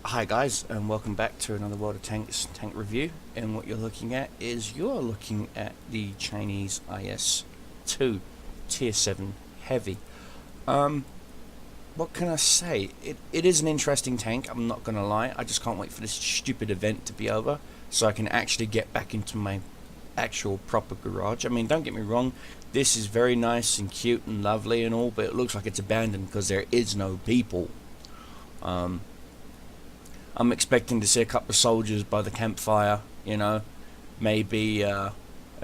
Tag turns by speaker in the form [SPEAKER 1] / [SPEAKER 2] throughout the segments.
[SPEAKER 1] Hi guys, and welcome back to another World of Tanks tank review. And what you're looking at is you're looking at the Chinese IS2 Tier 7 Heavy. What can I say? It is an interesting tank, I'm not gonna lie. I just can't wait for this stupid event to be over so I can actually get back into my actual proper garage. I mean, don't get me wrong, this is very nice and cute and lovely and all, but it looks like it's abandoned because there is no people. I'm expecting to see a couple of soldiers by the campfire, you know, maybe a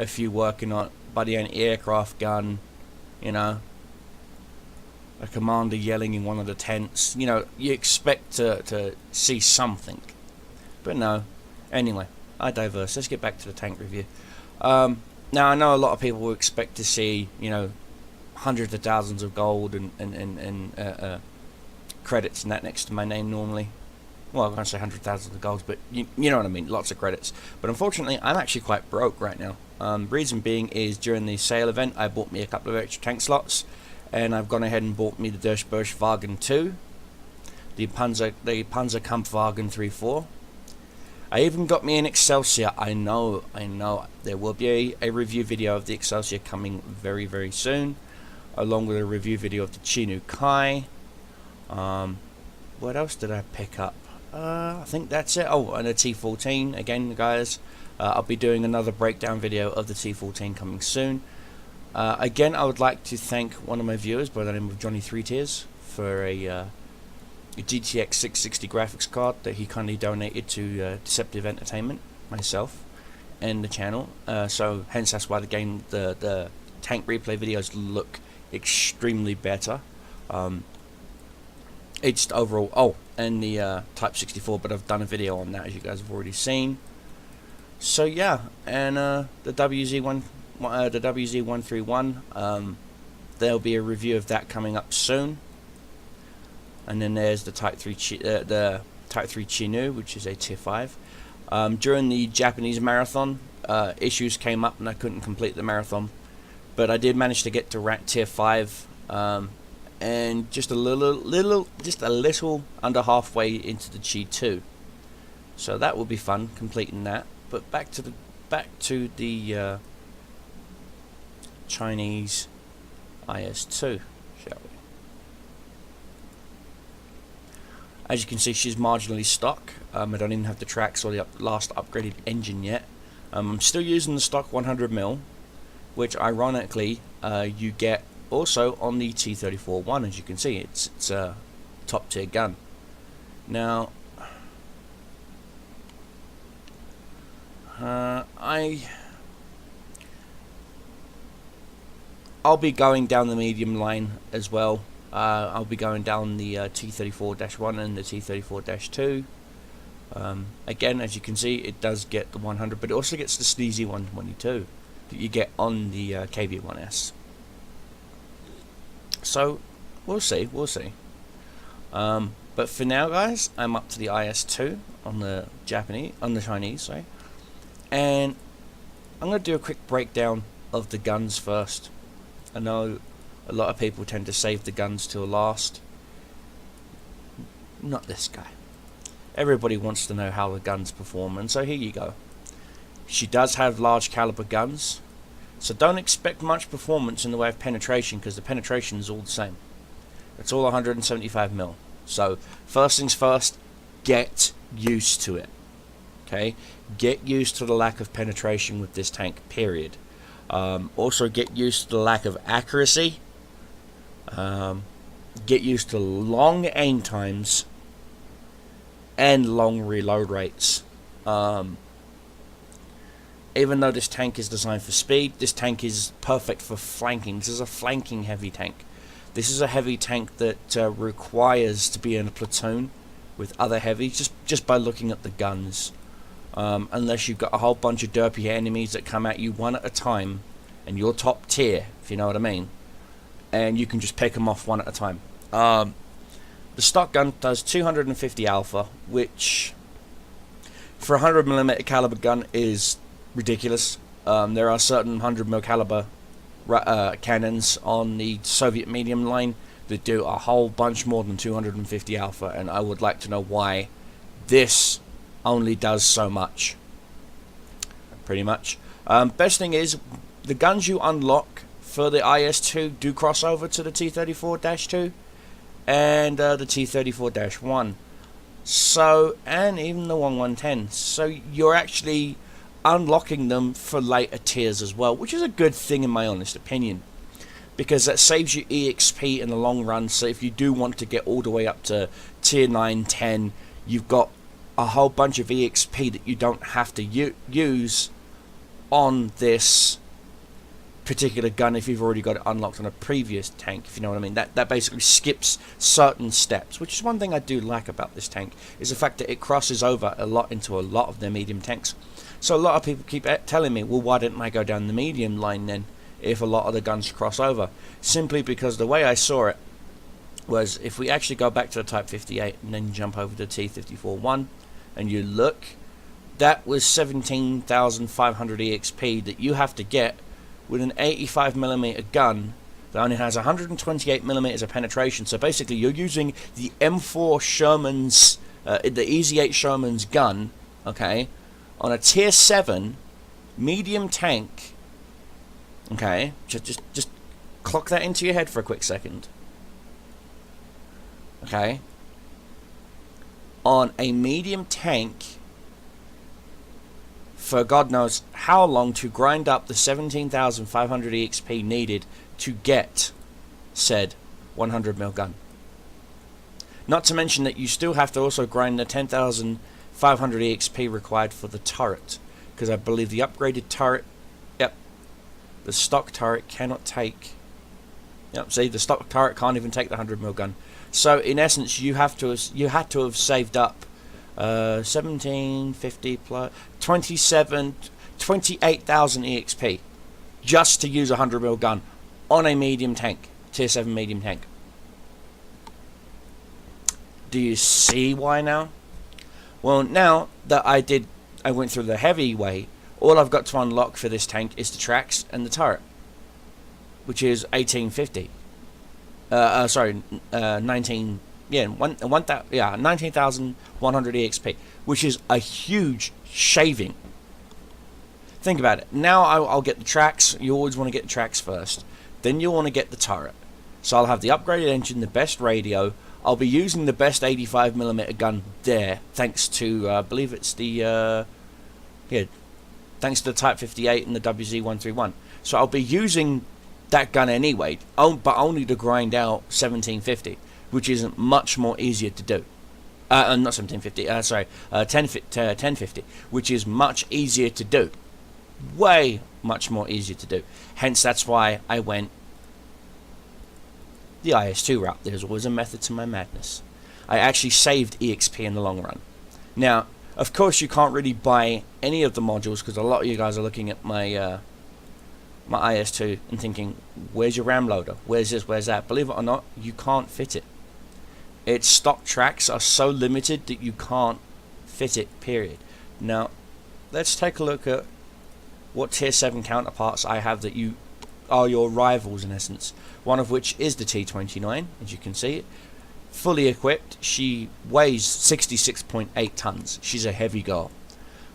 [SPEAKER 1] few working on by the anti-aircraft gun, you know, a commander yelling in one of the tents. You know, you expect to see something, but no. Anyway, I diverse. Let's get back to the tank review. Now I know a lot of people will expect to see, you know, hundreds of thousands of gold and credits and that next to my name normally. Well, I'm going to say 100,000 of gold, but you know what I mean, lots of credits. But unfortunately, I'm actually quite broke right now. Reason being is during the sale event, I bought me a couple of extra tank slots, and I've gone ahead and bought me the Durchburschwagen 2, the Panzerkampfwagen 3-4. I even got me an Excelsior. I know, there will be a review video of the Excelsior coming very, very soon, along with a review video of the Chinu Kai. What else did I pick up? I think that's it. Oh, and a T14 again, guys. I'll be doing another breakdown video of the T14 coming soon. Again, I would like to thank one of my viewers by the name of Johnny 3 Tiers for a GTX 660 graphics card that he kindly donated to Deceptive Entertainment, myself, and the channel. So hence that's why the tank replay videos look extremely better. It's overall, oh, and the Type 64, but I've done a video on that, as you guys have already seen. So yeah, and the WZ131, there'll be a review of that coming up soon. And then there's the Type 3 Chinu, which is a Tier 5. During the Japanese marathon, issues came up and I couldn't complete the marathon, but I did manage to get to Tier 5. And just a little under halfway into the Chi 2, so that will be fun completing that. But back to the Chinese IS2, shall we? As you can see, she's marginally stock. I don't even have the tracks or the last upgraded engine yet. I'm still using the stock 100mm, which ironically you get also on the T-34-1. As you can see, it's a top tier gun. Now I'll be going down the medium line as well. I'll be going down the T-34-1 and the T-34-2. Again, as you can see, it does get the 100, but it also gets the Sneezy 122 that you get on the KV-1S. So we'll see. But for now, guys, I'm up to the IS2 on the Chinese, sorry, and I'm going to do a quick breakdown of the guns first. I know a lot of people tend to save the guns till last. Not this guy. Everybody wants to know how the guns perform, and so here you go. She does have large caliber guns, so don't expect much performance in the way of penetration, because the penetration is all the same. It's all 175mm. So first things first, get used to it. Okay, get used to the lack of penetration with this tank, period. Also get used to the lack of accuracy. Get used to long aim times and long reload rates. Even though this tank is designed for speed, this tank is perfect for flanking. This is a flanking heavy tank. This is a heavy tank that requires to be in a platoon with other heavies, just by looking at the guns. Unless you've got a whole bunch of derpy enemies that come at you one at a time, and you're top tier, if you know what I mean, and you can just pick them off one at a time. The stock gun does 250 alpha, which for a 100mm caliber gun is ridiculous. There are certain 100mm caliber cannons on the Soviet medium line that do a whole bunch more than 250 alpha, and I would like to know why This only does so much, pretty much. Best thing is, the guns you unlock for the IS2 do cross over to the T-34-2 and the T-34-1. So, and even the 1110. So you're actually unlocking them for later tiers as well, which is a good thing in my honest opinion, because that saves you EXP in the long run. So if you do want to get all the way up to tier 9, 10, you've got a whole bunch of EXP that you don't have to use on this particular gun if you've already got it unlocked on a previous tank, if you know what I mean. That basically skips certain steps, which is one thing I do like about this tank, is the fact that it crosses over a lot into a lot of their medium tanks. So a lot of people keep telling me, well, why didn't I go down the medium line then if a lot of the guns cross over? Simply because the way I saw it was, if we actually go back to the Type 58 and then jump over to T-54-1 and you look, that was 17,500 EXP that you have to get with an 85mm gun that only has 128mm of penetration. So basically you're using the M4 Sherman's, the Easy 8 Sherman's gun, okay, on a tier 7 medium tank, okay, just clock that into your head for a quick second, okay, on a medium tank for God knows how long to grind up the 17,500 EXP needed to get said 100mm gun. Not to mention that you still have to also grind the 10,500 EXP required for the turret, because I believe the upgraded turret, yep, the stock turret cannot take, yep, see, the stock turret can't even take the 100mm gun. So in essence, you had to have saved up 1750 plus 28,000 EXP just to use a 100mm gun on a medium tank, tier 7 medium tank. Do you see why now? Well, now that I went through the heavy way, all I've got to unlock for this tank is the tracks and the turret, which is 1850. Sorry, 19. Yeah, 19,100 EXP, which is a huge shaving. Think about it. Now I'll get the tracks. You always want to get the tracks first. Then you'll want to get the turret. So I'll have the upgraded engine, the best radio. I'll be using the best 85mm gun there, thanks to, I believe it's the, thanks to the Type 58 and the WZ-131. So I'll be using that gun anyway, but only to grind out 1750. Which is much more easier to do. Not 1750, sorry, 1050, which is much easier to do. Way much more easier to do. Hence, that's why I went the IS2 route. There's always a method to my madness. I actually saved EXP in the long run. Now, of course, you can't really buy any of the modules, because a lot of you guys are looking at my my IS2 and thinking, where's your RAM loader? Where's this? Where's that? Believe it or not, you can't fit it. Its stock tracks are so limited that you can't fit it, period. Now, let's take a look at what tier 7 counterparts I have that you are your rivals in essence. One of which is the T29, as you can see it. Fully equipped, she weighs 66.8 tons. She's a heavy girl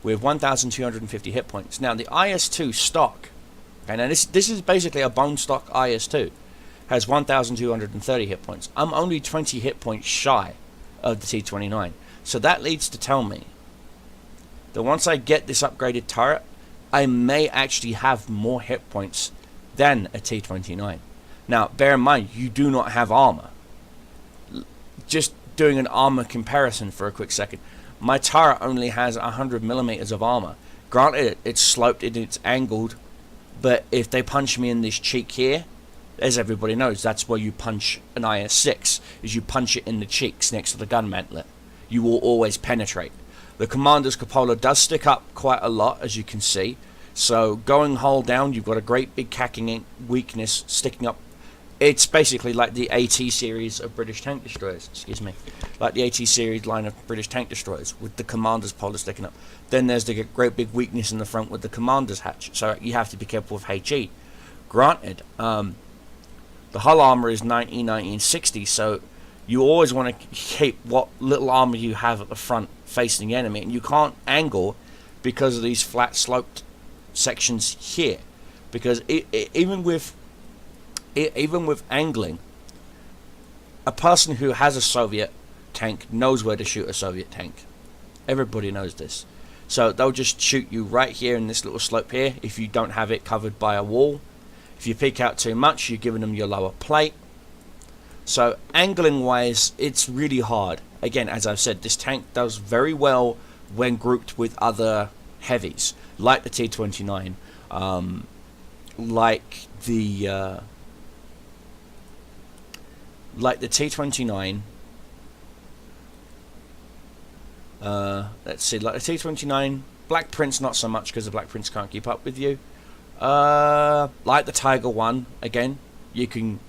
[SPEAKER 1] with 1,250 hit points. Now, the IS2 stock, okay, now this is basically a bone stock IS2. Has 1,230 hit points. I'm only 20 hit points shy of the T29. So that leads to tell me that once I get this upgraded turret, I may actually have more hit points than a T29. Now, bear in mind, you do not have armor. Just doing an armor comparison for a quick second. My turret only has 100mm of armor. Granted, it's sloped and it's angled, but if they punch me in this cheek here, as everybody knows, that's where you punch an IS-6, is you punch it in the cheeks next to the gun mantlet. You will always penetrate. The Commander's cupola does stick up quite a lot, as you can see. So going hull down, you've got a great big cacking weakness sticking up. It's basically like the AT series of British tank destroyers, excuse me. Like the AT series line of British tank destroyers with the Commander's polar sticking up. Then there's the great big weakness in the front with the Commander's hatch. So you have to be careful with HE. Granted, the hull armor is 1960, so you always want to keep what little armor you have at the front facing the enemy, and you can't angle because of these flat sloped sections here, because even with angling, a person who has a Soviet tank knows where to shoot a Soviet tank. Everybody knows this. So they'll just shoot you right here in this little slope here if you don't have it covered by a wall. If you peek out too much, you're giving them your lower plate. So angling wise, it's really hard. Again, as I've said, this tank does very well when grouped with other heavies, like the T-29, like the T-29. Let's see, like the T-29, Black Prince not so much because the Black Prince can't keep up with you. Like the Tiger 1, again, it can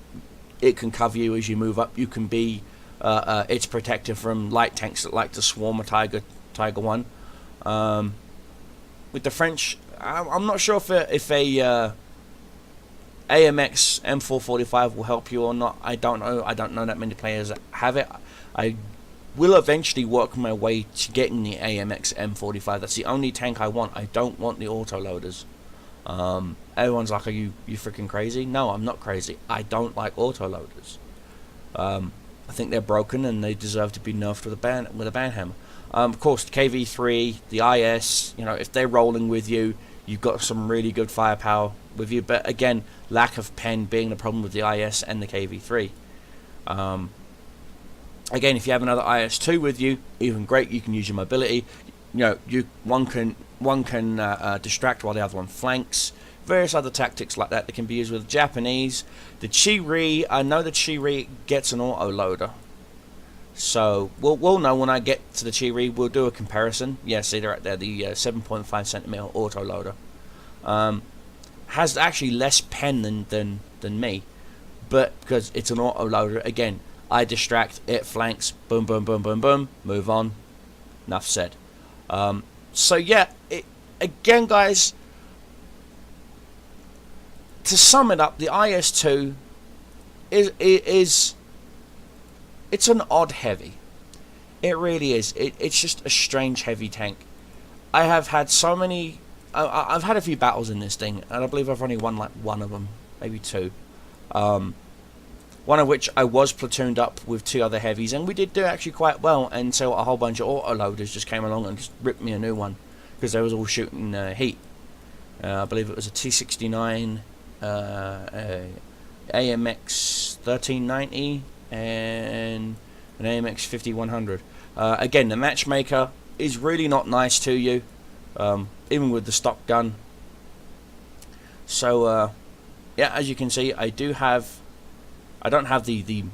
[SPEAKER 1] cover you as you move up. You can be its protector from light tanks that like to swarm a Tiger 1. With the French, I'm not sure if a AMX M445 will help you or not. I don't know. I don't know that many players that have it. I will eventually work my way to getting the AMX M45. That's the only tank I want. I don't want the autoloaders. Everyone's like, are you freaking crazy? No, I'm not crazy. I don't like autoloaders. I think they're broken and they deserve to be nerfed with a banhammer. Of course, the KV3, the IS, you know, if they're rolling with you, you've got some really good firepower with you. But again, lack of pen being the problem with the IS and the KV3. Again, if you have another IS2 with you, even great. You can use your mobility. You know, one can distract while the other one flanks. Various other tactics like that can be used with the Japanese. The Chi-Ri, I know the Chi-Ri gets an autoloader. So we'll know when I get to the Chi-Ri. We'll do a comparison. Yeah, see, they're right there. The 7.5 centimeter autoloader has actually less pen than me, but because it's an autoloader, again, I distract, it flanks, boom, boom, boom, boom, boom, move on. Enough said. So yeah, again, guys, to sum it up, the IS2 is it's an odd heavy. It really is. It's just a strange heavy tank. I have had so many. I've had a few battles in this thing, and I believe I've only won like one of them, maybe two. One of which I was platooned up with two other heavies, and we did do actually quite well until a whole bunch of autoloaders just came along and just ripped me a new one because they was all shooting heat. I believe it was a T69, AMX 1390, and an AMX 5100. Again, the matchmaker is really not nice to you, even with the stock gun. So yeah, as you can see, I don't have the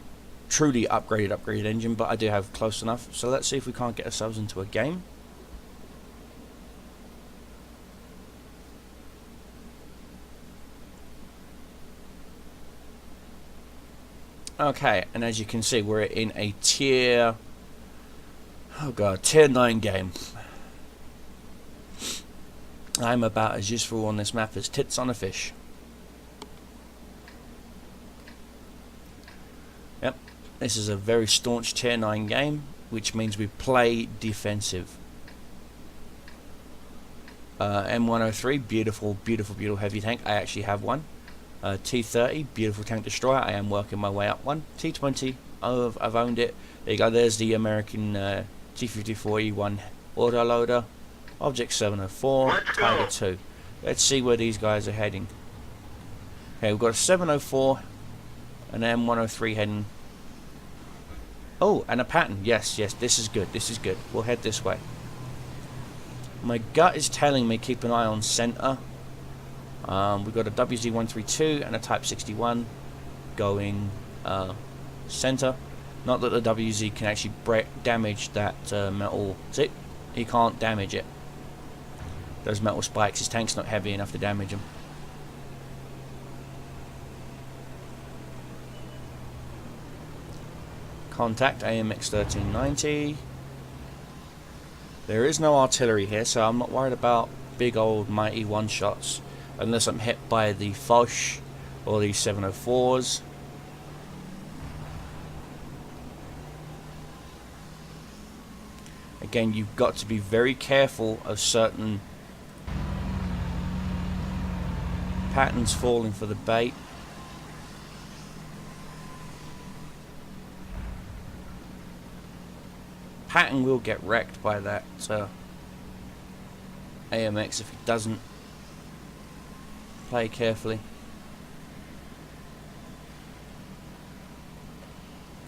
[SPEAKER 1] truly upgraded engine, but I do have close enough. So let's see if we can't get ourselves into a game. Okay, and as you can see, we're in a tier 9 game. I'm about as useful on this map as tits on a fish. Yep, this is a very staunch tier 9 game, which means we play defensive. M103, beautiful heavy tank. I actually have one. T30, beautiful tank destroyer. I am working my way up one. T20, I've owned it. There you go. There's the American T54E1 autoloader. Object 704, Tiger 2. Let's see where these guys are heading. Okay, we've got a 704, an M103 heading. Oh, and a pattern. Yes, this is good. This is good. We'll head this way. My gut is telling me keep an eye on center. We've got a WZ132 and a Type 61 going center. Not that the WZ can actually damage that metal. See, he can't damage it. Those metal spikes. His tank's not heavy enough to damage them. Contact AMX 1390. There is no artillery here, so I'm not worried about big old mighty one-shots unless I'm hit by the Foch or the 704s. Again, you've got to be very careful of certain patterns falling for the bait. Patton will get wrecked by that AMX if he doesn't play carefully.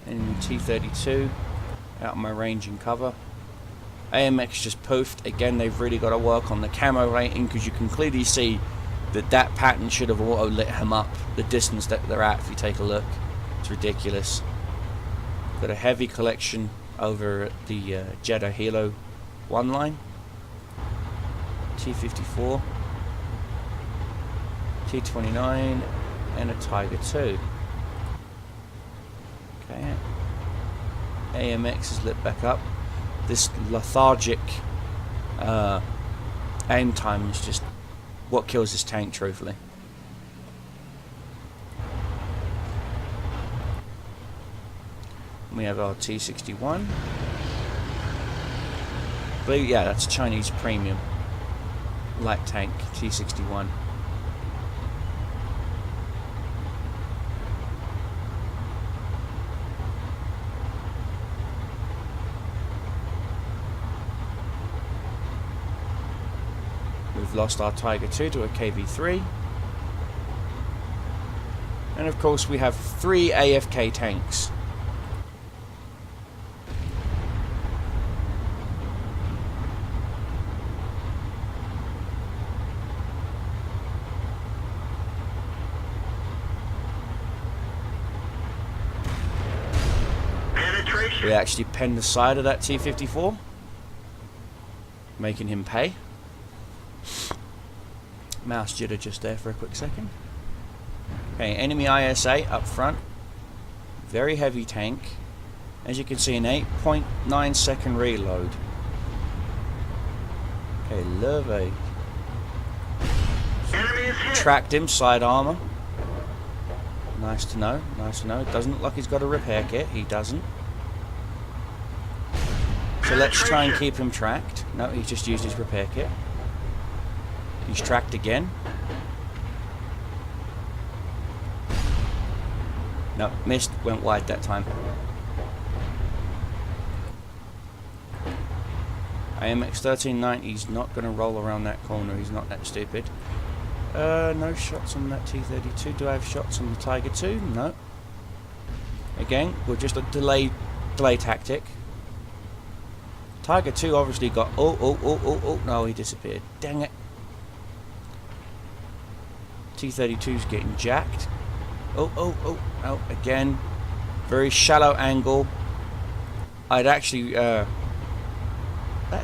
[SPEAKER 1] Enemy T-32 out of my range and cover. AMX just poofed. Again, they've really got to work on the camo rating, because you can clearly see that that pattern should have auto lit him up the distance that they're at. If you take a look, it's ridiculous. Got a heavy collection over at the Jeddah Hilo 1 line. T-54, T-29, and a Tiger 2. Okay, AMX is lit back up. This lethargic aim time is just what kills this tank, truthfully. We have our T-61. But yeah, that's a Chinese premium light tank, T-61. We've lost our Tiger 2 to a KV-3. And of course we have 3 AFK tanks. We actually penned the side of that T-54, making him pay. Mouse jitter just there for a quick second. Okay, enemy IS-8 up front. Very heavy tank. As you can see, an 8.9 second reload. Okay, Lurve. Tracked him, side armor. Nice to know, nice to know. Doesn't look like he's got a repair kit. He doesn't. So let's try and keep him tracked. No, he's just used his repair kit. He's tracked again. No, missed, went wide that time. AMX 1390 is not going to roll around that corner, he's not that stupid. No shots on that T-32. Do I have shots on the Tiger 2? No. Again, we're just a delay tactic. Tiger 2 obviously got... Oh, no, he disappeared. Dang it. T-32's getting jacked. Oh, again. Very shallow angle. I'd actually... that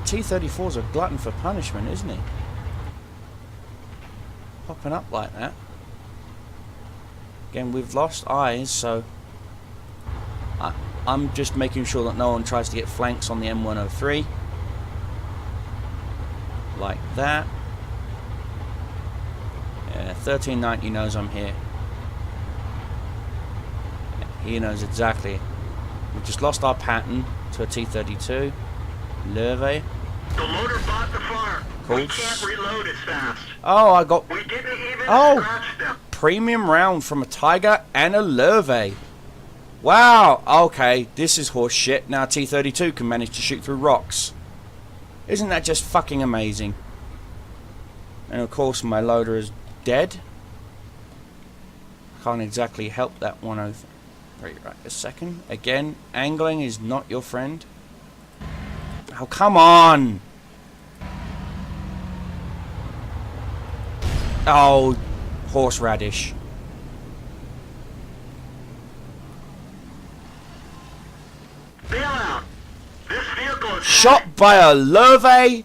[SPEAKER 1] T-34's a glutton for punishment, isn't he? Popping up like that. Again, we've lost eyes, so... I'm just making sure that no one tries to get flanks on the M103. Like that. Yeah, 1390 knows I'm here. Yeah, he knows exactly. We've just lost our pattern to a T-32. Lurve.
[SPEAKER 2] The loader bought the farm. We can't reload as fast.
[SPEAKER 1] Oh, I got...
[SPEAKER 2] We didn't even scratch them.
[SPEAKER 1] Premium round from a Tiger and a Lurve. Wow, okay, this is horse shit. Now T-32 can manage to shoot through rocks. Isn't that just fucking amazing? And of course my loader is dead. Can't exactly help that one over. Right, a second. Again, angling is not your friend. Oh, come on! Oh, horseradish. Shot by a Lurve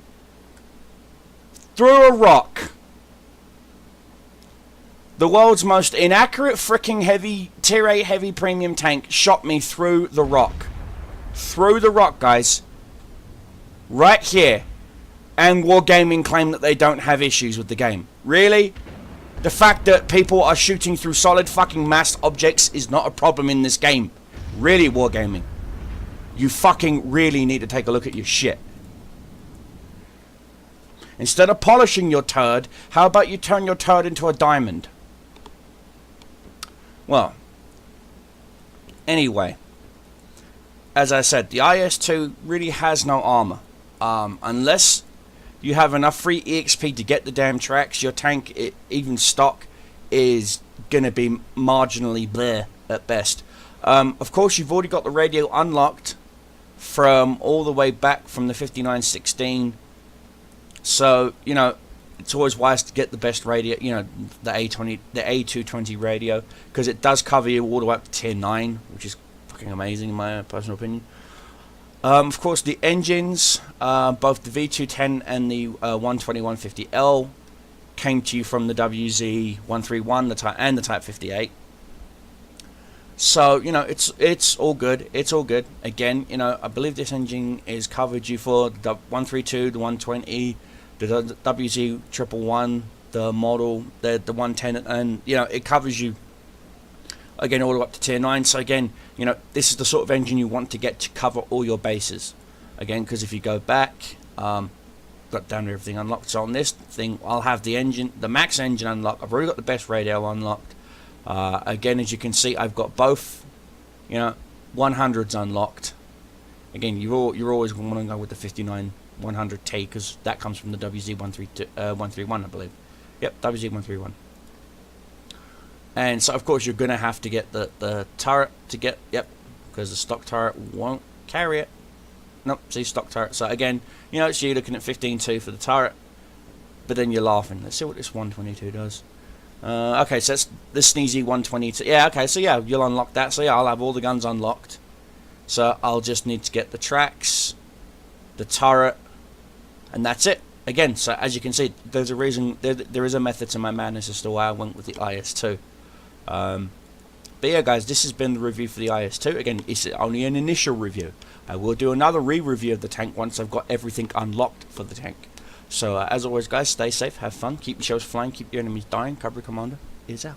[SPEAKER 1] through a rock. The world's most inaccurate freaking heavy tier 8 heavy premium tank shot me through the rock. Through the rock, guys. Right here. And Wargaming claim that they don't have issues with the game. Really? The fact that people are shooting through solid fucking massed objects is not a problem in this game. Really, Wargaming? You fucking really need to take a look at your shit. Instead of polishing your turd, how about you turn your turd into a diamond? Well, anyway, as I said, the IS2 really has no armor. Unless you have enough free EXP to get the damn tracks, your tank, even stock, is going to be marginally bleh at best. Of course, you've already got the radio unlocked from all the way back from the 5916. So, you know, it's always wise to get the best radio, you know, the A220 radio, because it does cover you all the way up to tier 9, which is fucking amazing in my personal opinion. Of course, the engines, both the V210 and the 120-150L, came to you from the WZ-131 and the Type 58. So, you know, it's all good. It's all good. Again, you know, I believe this engine is covered you for the 132, the 120, the WZ-111, the model, the 110, and, you know, it covers you, again, all the way up to tier 9. So, again, you know, this is the sort of engine you want to get to cover all your bases. Again, because if you go back, got down to everything unlocked. So on this thing, I'll have the engine, the max engine unlocked. I've already got the best radio unlocked. Again, as you can see, I've got both, you know, 100s unlocked. Again, you're always going to want to go with the 59-100T, because that comes from the WZ-131, I believe. Yep, WZ-131. And so, of course, you're going to have to get the turret to get, yep, because the stock turret won't carry it. Nope, see, stock turret. So, again, you know, it's you looking at 15.2 for the turret, but then you're laughing. Let's see what this 122 does. Okay, so it's the sneezy 122. Yeah, okay, so yeah, you'll unlock that. So yeah, I'll have all the guns unlocked. So I'll just need to get the tracks, the turret, and that's it. Again, so as you can see, there's a reason, there is a method to my madness as to why I went with the IS2. But yeah, guys, this has been the review for the IS2. Again, it's only an initial review. I will do another re-review of the tank once I've got everything unlocked for the tank. So, as always, guys, stay safe, have fun, keep your shells flying, keep your enemies dying. Cobra Commander is out.